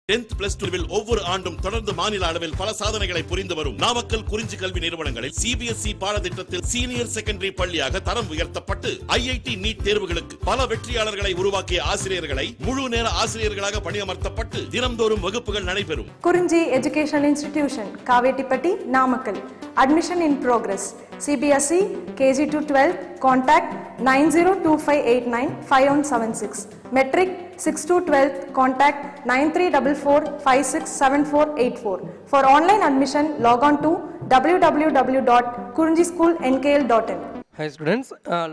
10th plus 2 ஒவ்வொரு ஆண்டும் தொடர்ந்து மாநில அளவில் பல சாதனைகளை புரிந்து வரும் நாமக்கல் குறிஞ்சி கல்வி நிறுவனங்களில் CBSE பாடத்திட்டத்தில் சீனியர் செகண்டரி பள்ளியாக தரம் உயர்த்தப்பட்டு IIT நீட் தேர்வுகளுக்கு பல வெற்றியாளர்களை உருவாக்கிய ஆசிரியர்களை முழு நேர ஆசிரியர்களாக பணியமர்த்தப்பட்டு தினம்தோறும் வகுப்புகள் நடைபெறும். குறிஞ்சி educational institution Kavettipatti Namakkal. Admission in progress. CBSE KG to 12 contact 9025895176. Metric 6 to 12 contact 9344567484. For online admission log on to www.kurinjischoolnkl.in. Hi students,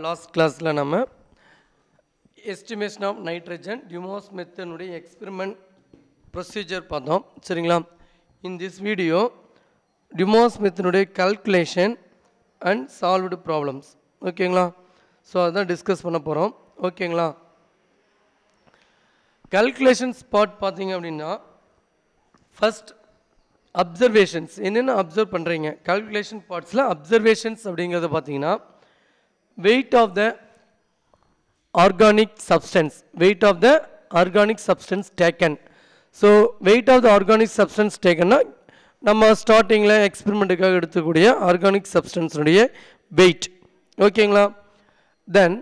last class la nama estimation of nitrogen Dumas method nude experiment procedure padom seringla. In this video Dumas method nude calculation and solved problems. ஓகேங்களா? So அதான் discuss பண்ண போகிறோம். ஓகேங்களா? Calculations part பார்த்தீங்க அப்படின்னா first observations என்னென்ன observe பண்ணுறீங்க calculation பார்ட்ஸில் அப்சர்வேஷன்ஸ் அப்படிங்கிறத பார்த்தீங்கன்னா weight of the organic substance taken. So weight of the organic substance டேக்கன்னா நம்ம ஸ்டார்டிங்கில் எக்ஸ்பெரிமெண்ட்டுக்காக எடுத்துக்கூடிய ஆர்கானிக் சப்ஸ்டன்ஸுடைய வெயிட். ஓகேங்களா? Then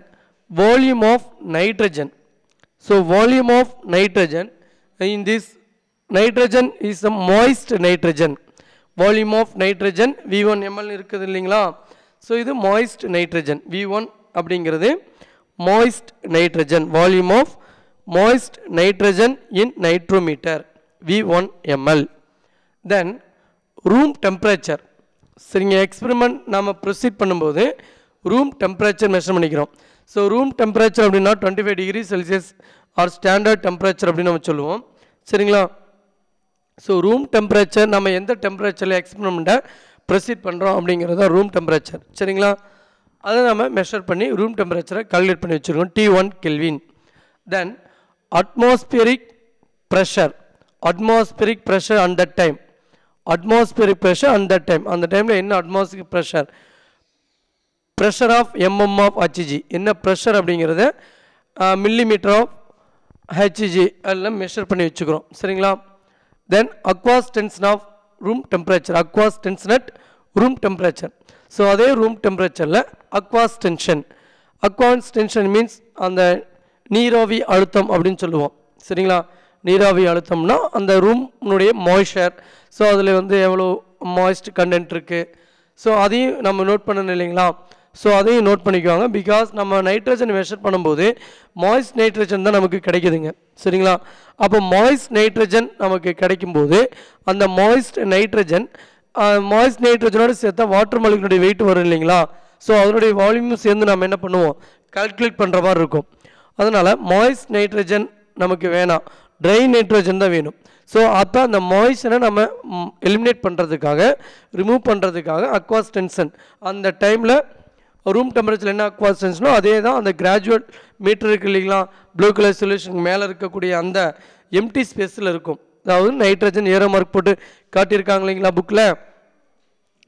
volume of nitrogen. So volume of nitrogen in this nitrogen is a moist nitrogen. Volume of nitrogen V1 ml இருக்குது இல்லைங்களா? So இது மாய்ஸ்ட் நைட்ரஜன். V1 அப்படிங்கிறது moist nitrogen. Volume of moist nitrogen in nitrometer V1 ml. Then room temperature. சரிங்க, experiment நாம் proceed பண்ணும்போது room temperature measure பண்ணிக்கிறோம். So room temperature அப்படின்னா 25 degree Celsius or standard temperature அப்படின்னு நம்ம சொல்லுவோம். சரிங்களா? ஸோ ரூம் டெம்பரேச்சர் நம்ம எந்த டெம்பரேச்சரில் எக்ஸ்பெரிமெண்ட்டை ப்ரொசீட் பண்ணுறோம் அப்படிங்கிறது தான் ரூம் டெம்பரேச்சர். சரிங்களா? அதை நம்ம மெஷர் பண்ணி ரூம் டெம்பரேச்சரை கால்குலேட் பண்ணி வச்சுருக்கோம். T1 Kelvin. Then atmospheric pressure at that time. Atmospheric pressure அந்த டைமில் என்ன atmospheric pressure of mm of Hg என்ன ப்ரெஷர் அப்படிங்கிறத மில்லிமீட்டர் ஆஃப் Hg எல்லாம் மெஷர் பண்ணி வச்சுக்கிறோம். சரிங்களா? Then aqueous tension of room temperature so அதே ரூம் டெம்பரேச்சரில் அக்வாஸ் டென்ஷன் மீன்ஸ் அந்த நீராவி அழுத்தம் அப்படின்னு சொல்லுவோம். சரிங்களா? நீராவி அழுத்தம்னா அந்த ரூம்னுடைய மாய்ஸ்சர். ஸோ அதில் எவ்வளோ மாய்ஸ்ட் கண்டென்ட் இருக்குது. ஸோ அதையும் நம்ம நோட் பண்ணணும் இல்லைங்களா? ஸோ அதையும் நோட் பண்ணிக்குவாங்க. பிகாஸ் நம்ம நைட்ரஜன் மெஷர் பண்ணும்போது மாய்ஸ்ட் நைட்ரஜன் தான் நமக்கு கிடைக்குதுங்க. சரிங்களா? அப்போ மாய்ஸ்ட் நைட்ரஜன் நமக்கு கிடைக்கும்போது அந்த மாய்ஸ்ட் நைட்ரஜனோடு சேர்த்தா வாட்டர் மாலிகுலுடைய வெயிட் வரும் இல்லைங்களா? ஸோ அதனுடைய வால்யூமும் சேர்ந்து நம்ம என்ன பண்ணுவோம், கால்குலேட் பண்ணுற மாதிரி இருக்கும். அதனால் மாய்ஸ்ட் நைட்ரஜன் நமக்கு வேணாம், ட்ரை நைட்ரஜன் தான் வேணும். ஸோ அப்போ அந்த மாய்ஸ்சரை நம்ம எலிமினேட் பண்ணுறதுக்காக ரிமூவ் பண்ணுறதுக்காக அக்வாஸ் டென்ஷன் அந்த டைமில் ரூம் டெம்பரேச்சர் என்ன அக்வாஸ் டென்ஷனோ அதே தான் அந்த கிராஜுவேட் மீட்டர் இருக்குது இல்லைங்களா? ப்ளூ கலர் சொல்யூஷனுக்கு மேலே இருக்கக்கூடிய அந்த எம்டி ஸ்பேஸில் இருக்கும். அதாவது நைட்ரஜன் ஏரோ மார்க் போட்டு காட்டியிருக்காங்க இல்லைங்களா புக்கில்,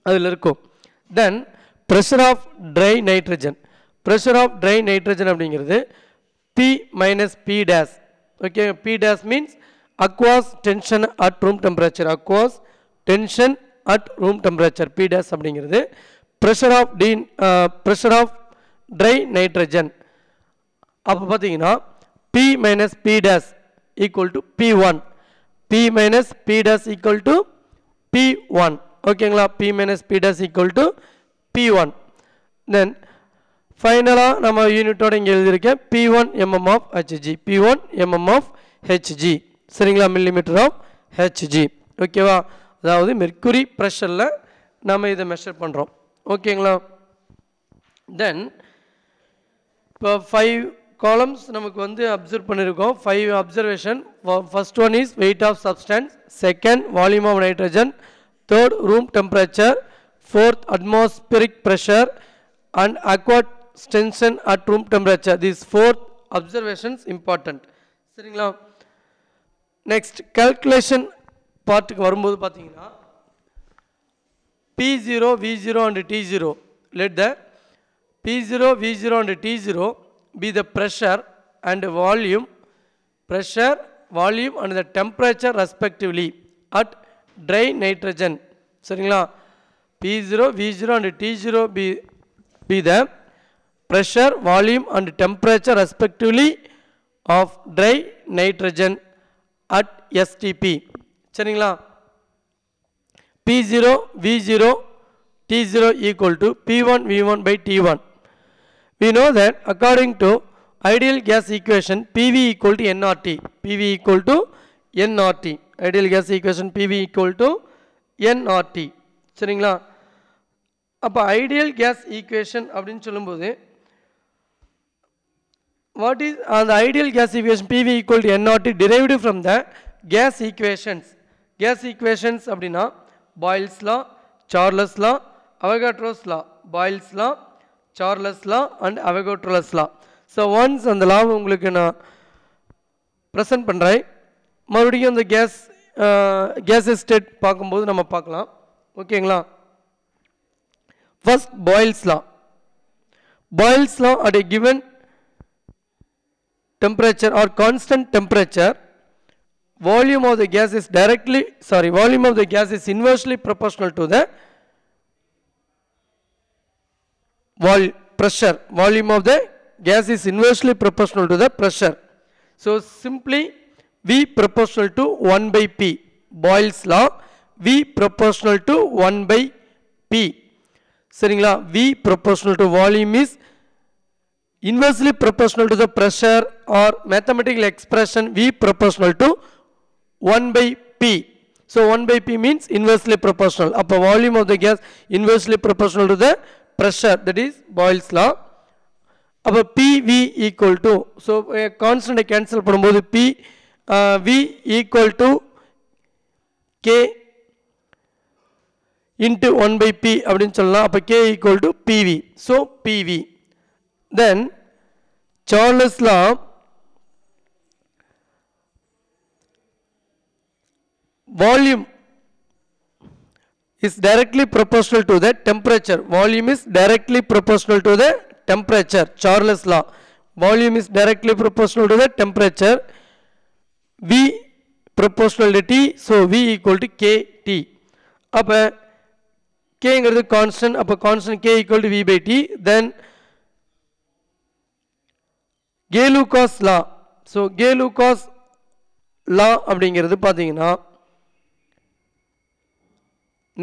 அதில் இருக்கும். தென் ப்ரெஷர் ஆஃப் ட்ரை நைட்ரஜன் அப்படிங்கிறது P minus P dash. Okay, P dash means aqueous tension at room temperature. P dash அப்படிங்கிறது pressure of dry nitrogen. அப்போ பார்த்தீங்கன்னா P minus P dash equal to P1. P minus P dash equal to P1. ஓகேங்களா? P minus P dash equal to P1. Then ஃபைனலாக நம்ம யூனிட்டோட இங்கே எழுதியிருக்கேன் P1 mm of Hg. சரிங்களா? Millimetre of Hg. ஓகேவா? அதாவது மெர்க்குரி ப்ரெஷரில் நம்ம இதை மெஷர் பண்ணுறோம். ஓகேங்களா? தென் இப்போ 5 காலம்ஸ் நமக்கு அப்சர்வ் பண்ணியிருக்கோம். 5 observation. First one is weight of substance, second volume of nitrogen, third room temperature, fourth atmospheric pressure and aqueous tension at room temperature. These 4 observations important. சரிங்களா? நெக்ஸ்ட் calculation பார்ட்டுக்கு வரும்போது பார்த்தீங்கன்னா P0, V0 and T0. Let the P0, V0 and T0 be the pressure and volume volume and the temperature respectively at dry nitrogen. சரிங்களா, P0, V0 and T0 be the pressure, volume and temperature respectively of dry nitrogen at STP. சரிங்களா, P0, V0, T0 equal to P1, V1 by T1. We know that according to ideal gas equation PV equal to nRT. PV equal to nRT. Ideal gas equation PV equal to nRT. சரிங்களா, அப்போ ideal case equation அப்படின்னு சொல்லும்போது what is the ideal gas equation PV equal to nRT derived from the gas equations. Gas equations அப்படின்னா Boyle's law, Charles law, Avogadro's law. Boyle's law, Charles law and Avogadro's law. So once அந்த law உங்களுக்கு நான் present பண்ணுறேன், மறுபடியும் அந்த case state பார்க்கும்போது நம்ம பார்க்கலாம். ஓகேங்களா, first Boyle's law. Boyle's law at a given temperature or constant temperature, volume of the gas is inversely proportional to the pressure. Volume of the gas is inversely proportional to the pressure. So simply V proportional to 1 by P. Boyle's law, V proportional to 1 by P. சரிங்களா, V proportional to volume is inversely proportional to the pressure, or mathematical expression V proportional to 1 by P. So 1 by P means inversely proportional. அப்போ volume of the gas inversely proportional to the pressure, that is Boyle's law. அப்போ PV equal to, so constant cancel பண்ணும்போது V equal to K into 1 by P அப்படின்னு சொல்லலாம். அப்போ K equal to PV. So PV. Then Charles law, volume is directly proportional to the temperature. Volume is directly proportional to the temperature. Charles law, volume is directly proportional to the temperature. V proportional to T, so V equal to KT. அப்போ Kங்கிறது constant, அப்போ constant K equal to V by T. Then Gay-Lucas law. So Gay-Lucas law அப்படிங்கிறது பார்த்தீங்கன்னா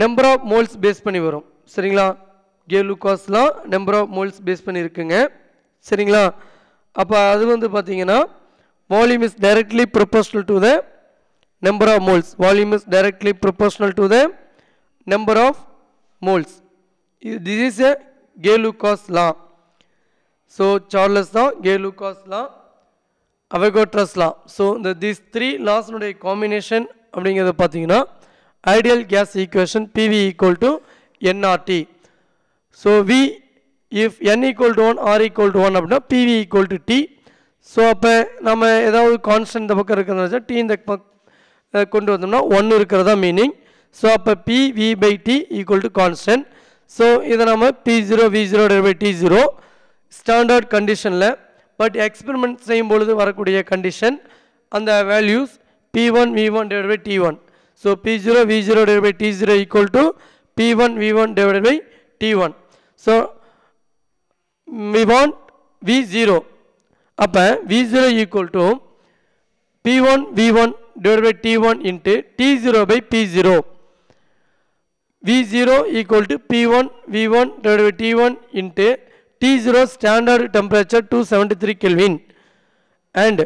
number of moles base பண்ணி வரும். சரிங்களா, Gay-Lucas law number of moles base பண்ணி இருக்குங்க. சரிங்களா, அப்போ அது வந்து பார்த்தீங்கன்னா volume is directly proportional to the number of moles. Volume is directly proportional to the number of moles. This is a Gay-Lucas law. So Charles law, Gay-Lucas law, Avogadro's law. So these three laws உடைய combination அப்படிங்கிறத பார்த்தீங்கன்னா ideal gas equation PV equal to nRT. So V, if n equal to 1, R equal to 1 அப்படின்னா PV equal to T. So அப்போ நம்ம ஏதாவது constant இந்த பக்கம் இருக்கிறதா T இந்த கொண்டு வந்தோம்னா 1 இருக்கிறதா மீனிங். ஸோ அப்போ PV by T equal to constant. So இதை நம்ம P0 V0 by T0 standard கண்டிஷனில், பட் எக்ஸ்பெரிமெண்ட் செய்யும் பொழுது வரக்கூடிய கண்டிஷன் அந்த values P1 V1 by T1. So P0 V0 by T0 equal to P1 V1 by T1. So we want V0. அப்போ V0 equal to P1 V1 divided by T1 into T0 by P0. V0 equal to P1 V1 divided by T1 into T0 standard temperature 273 Kelvin and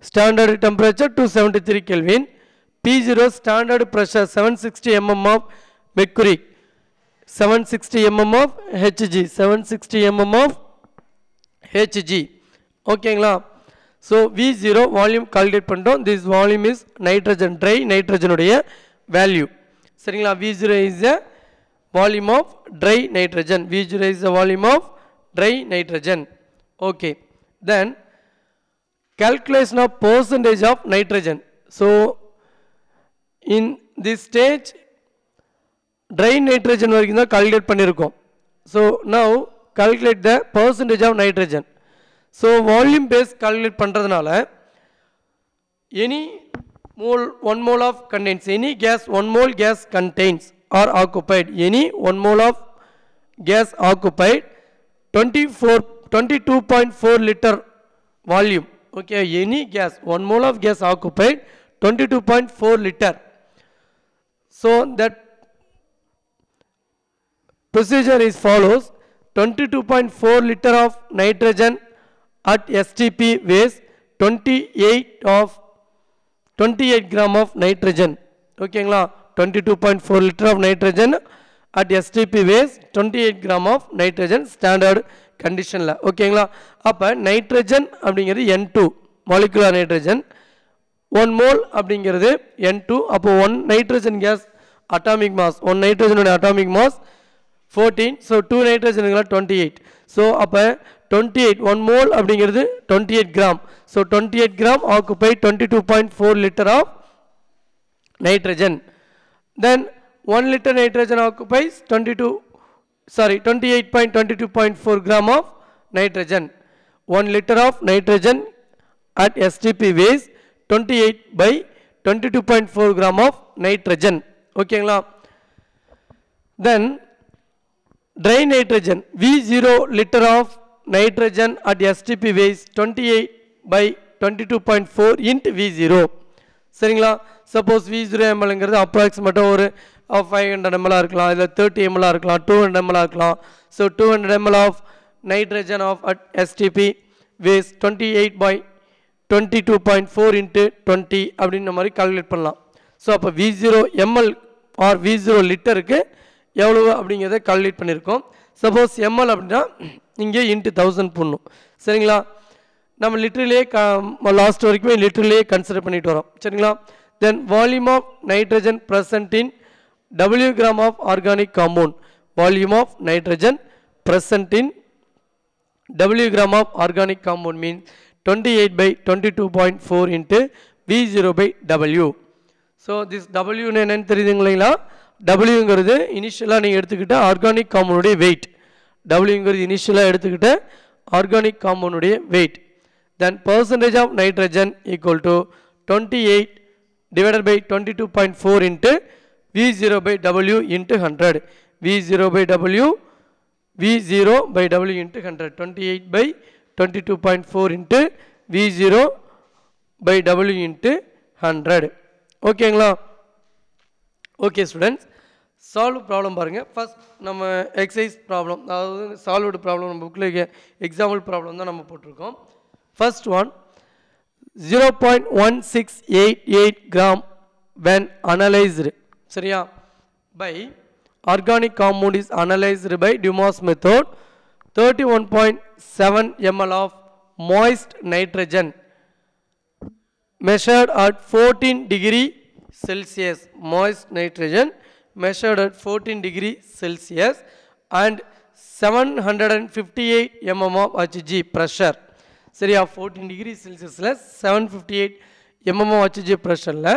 standard temperature 273 Kelvin. P0 standard pressure 760 mm of mercury, 760 mm of Hg, 760 mm of Hg. ஓகேங்களா, so V0 volume calculate பண்ணிட்டோம். This volume is nitrogen, dry நைட்ரஜனுடைய value. சரிங்களா, V0 is a volume of dry nitrogen. V0 is the volume of dry nitrogen. Okay, then calculation of percentage of nitrogen. So in this stage dry nitrogen வரைக்கும் தான் calculate பண்ணியிருக்கோம். So now calculate the percentage of nitrogen. So volume base calculate பண்ணுறதுனால any mole 1 mole of contains any gas 1 mole gas contains or occupied any 1 mole of gas occupied 22.4 liter volume. Okay, any gas 1 mole of gas occupied 22.4 liter. So that procedure is follows. 22.4 liter of nitrogen at STP waste 28 gram of nitrogen. Okay, 22.4 liter of nitrogen at STP waste 28 gram of nitrogen standard condition. Okay, அப்ப nitrogen அப்படிங்கிறது N2 molecular nitrogen, 1 mole அப்படிங்கிறது N2. அப்போ 1 nitrogen gas atomic mass, 1 nitrogen atomic mass 14, so 2 nitrogen 28. So அப்ப 28 1 mole அப்படிங்கிறது 28 gram, so 28 gram occupy 22.4 liter of nitrogen. Then 1 liter nitrogen occupies 28.22.4 gram of nitrogen. 1 liter of nitrogen at STP waste 28 by 22.4 gram of nitrogen. Okay, then dry nitrogen V0 liter of nitrogen at STP waste 28 by 22.4 into V0. சரிங்களா, suppose V0 mlங்கிறது அப்ராக்சிமேட்டாக ஒரு 500 ml இருக்கலாம், இல்லை 30 ml இருக்கலாம், 200 ml இருக்கலாம். So 200 ml of nitrogen of at STP waste 28 by 22.4 into 20 அப்படின்ற மாதிரி calculate பண்ணலாம். ஸோ அப்போ V0 ml ஆர் V0 லிட்டருக்கு எவ்வளவு அப்படிங்கிறத கால்குலேட் பண்ணியிருக்கோம். சப்போஸ் ml அப்படின்னா இங்கே இன்ட்டு 1000 போடணும். சரிங்களா, நம்ம லிட்டர்லேயே லாஸ்ட் வரைக்குமே லிட்டர்லேயே கன்சிடர் பண்ணிட்டு வரோம். சரிங்களா, then volume of nitrogen present in W gram of organic compound, volume of nitrogen present in W gram of organic compound means 28 by 22.4 into V0 by W. So this W என்னன்னு தெரியுதுங்களா? Wங்கிறது இனிஷியலாக நீங்கள் எடுத்துக்கிட்ட organic காம்பவுண்டுடைய wait. Wங்கிறது இனிஷியலாக எடுத்துக்கிட்ட organic காம்பவுண்டுடைய weight. Then percentage of nitrogen equal to 28 divided by 22.4 into V0 by W into 100. V0 by W into 100. 28 by 22.4 into V0 by W into 100. ஓகேங்களா? ஓகே ஸ்டூடெண்ட்ஸ், சால்வ் ப்ராப்ளம் பாருங்கள். First நம்ம exercise problem, அதாவது solved problem நம்ம புக்கில் example problem தான் நம்ம போட்டிருக்கோம். First one 0.1688 gram when analyzed. சரியா, by organic compound is analyzed by Dumas method. 31.7 ml of moist nitrogen measured at 14 degree Celsius. Moist nitrogen measured at 14 degree Celsius and 758 mm of Hg pressure. சரியா, 14 degree Celsiusல 758 mm of Hg pressureல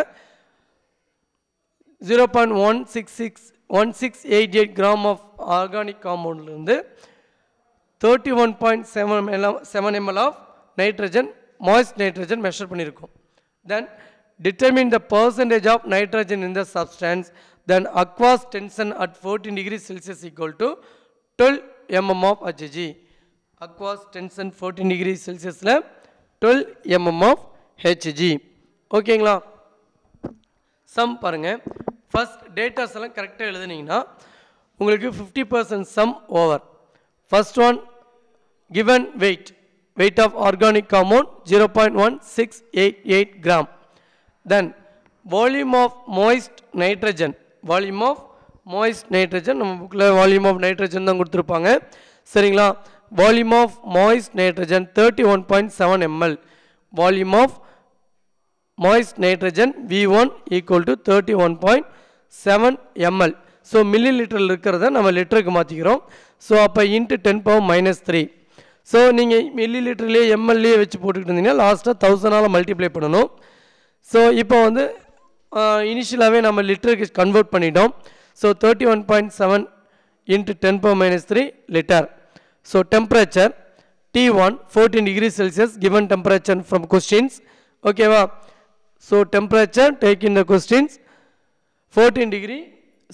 0.1688 gram of organic compound இருந்து 31.7 ml of nitrogen, moist nitrogen measure பண்ணியிருக்கோம். Then determine the percentage of nitrogen in the substance. Then aqueous tension at 14 degree Celsius equal to 12 mm of Hg. Aqueous tension 14 degree Celsiusல 12 mm of Hg. ஓகேங்களா, some பாருங்க. First datas எல்லாம் கரெக்டாக எழுதுனீங்கன்னா உங்களுக்கு 50% some over. First one given weight of organic compound 0.1688 gram. Then volume of moist nitrogen, நம்ம புக்கில் volume of nitrogen தான் கொடுத்துருப்பாங்க. சரிங்களா, volume of moist nitrogen 31.7 ml. Volume of moist nitrogen V1 equal to 31.7 ml. So மில்லி லிட்டரில் இருக்கிறத நம்ம லிட்டருக்கு மாற்றிக்கிறோம். ஸோ அப்போ இன்ட்டு 10 power -3. ஸோ நீங்கள் மில்லி லிட்டர்லேயே எம்எல்ஏ வச்சு போட்டுக்கிட்டு இருந்தீங்கன்னா லாஸ்ட்டாக 1000ஆல் மல்டிப்ளை பண்ணணும். ஸோ இப்போ வந்து இனிஷியலாகவே நம்ம லிட்டருக்கு கன்வெர்ட் பண்ணிட்டோம். So 31.7 into 10 power -3 litre. So temperature T1 14 degree Celsius given temperature from questions. ஓகேவா, So temperature, take in the questions, 14 degree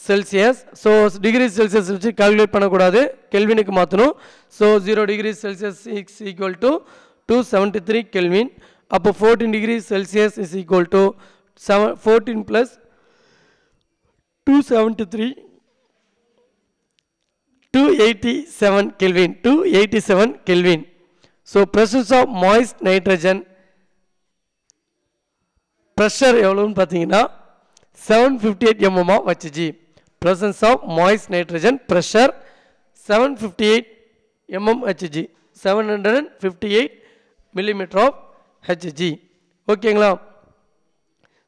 Celsius. So degree Celsius வச்சு calculate பண்ணக்கூடாது, கெல்வினுக்கு மாற்றணும். So 0 degree Celsius is equal to 273 Kelvin. அப்போ 14 degree Celsius is equal to 14 plus 273, 287 Kelvin, 287 Kelvin. So presence of moist nitrogen, pressure எவ்வளவுன்னு பார்த்தீங்கன்னா 758 mm of Hg. Presence of moist nitrogen, pressure 758 mm Hg, 758 millimeter of Hg. ஓகேங்களா?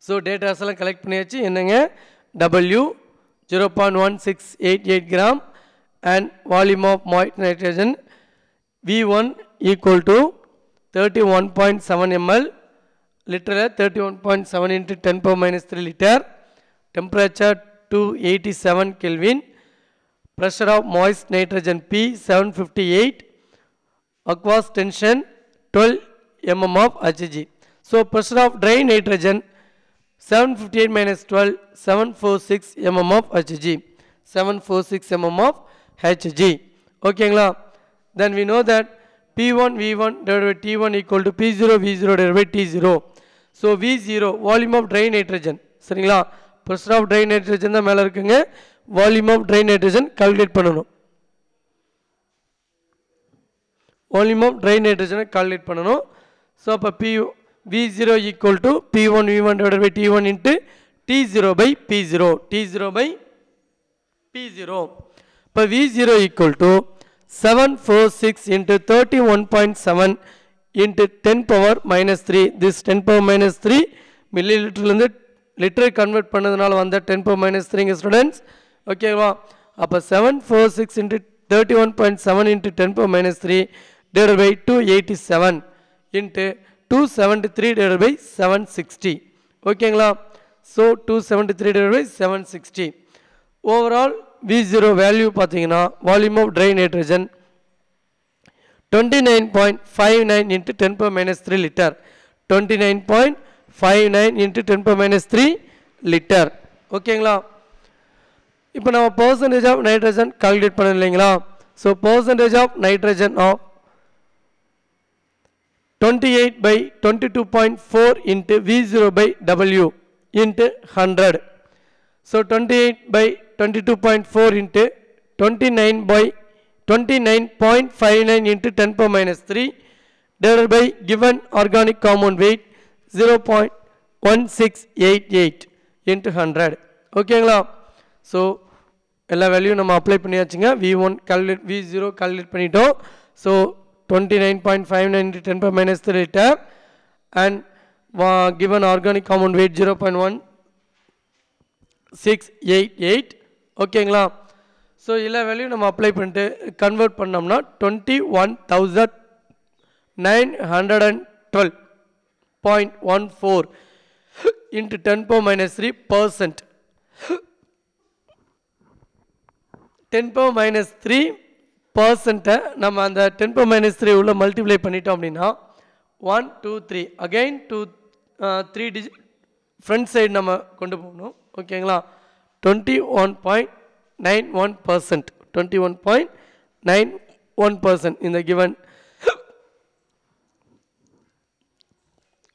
So datas எல்லாம் collect பண்ணியாச்சு. என்னங்க W 0.1688 gram and volume of moist nitrogen V1 equal to 31.7 ml, liter 31.7 into 10 power minus 3 liter, temperature 287 Kelvin, pressure of moist nitrogen P 758, aqueous tension 12 mm of Hg. So pressure of dry nitrogen 758 minus 12, 746 mm of Hg, 746 mm of Hg. ஓகேங்களா? Then we know that P1 V1 divided by T1 equal to P0 V0 divided by T0. So V0 volume of dry nitrogen, சரிங்களா? pressure of dry nitrogen தான் மேலே இருக்குங்க, volume of dry nitrogen calculate பண்ணணும். volume of dry nitrogen calculate பண்ணணும். So அப்போ V0 equal to P1 V1 divided by T1 into T0 by P0, T0 by P0. இப்போ V0 equal to 746 into 31.7 into 10 power minus 3. This 10 power minus 3 milliliterலேருந்து litre convert பண்ணதுனால வந்த 10 power minus 3 students. ஓகேவா? அப்போ 746 into 31.7 into 10 power minus 3 divided by 287 into 273 divided by 760. ஓகேங்களா? So 273 divided by 760. Overall V0 value பார்த்தீங்கன்னா volume of dry nitrogen 29.59 into 10 power minus 3 liter, 29.59 into 10 power minus 3 liter. ஓகேங்களா? இப்போ நம்ம percentage of nitrogen calculate பண்ண இல்லைங்களா? So percentage of nitrogen of 28 by 22.4 into V0 by W into 100. So 28 by 22.4 into 29.59 into 10 power minus 3 divided by given organic compound weight 0.1688 into 100. ஓகேங்களா? So எல்லா value நம்ம apply பண்ணியாச்சுங்க. V1 calculate, V0 calculate பண்ணிட்டோம். So 29.59 into 10 power minus 3 liter and given organic compound weight 0.1688. ஓகேங்களா? So எல்லா value நம்ம apply பண்ணிட்டு convert பண்ணோம்னா 21,912.14 into 10 power minus 3%. 10 power minus 3% நம்ம அந்த 10 power minus 3 உள்ள மல்டிப்ளை பண்ணிட்டோம் அப்படின்னா 1 2 3 அகைன் 3 டிஜிட் ஃப்ரண்ட் சைடு நம்ம கொண்டு போகணும். ஓகேங்களா? 21.91%, 21.91% in the given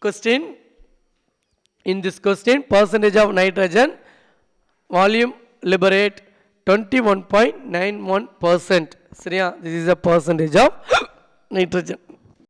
question. In this question, percentage of nitrogen volume liberate 21.91%. சரியா? This is a percentage of nitrogen.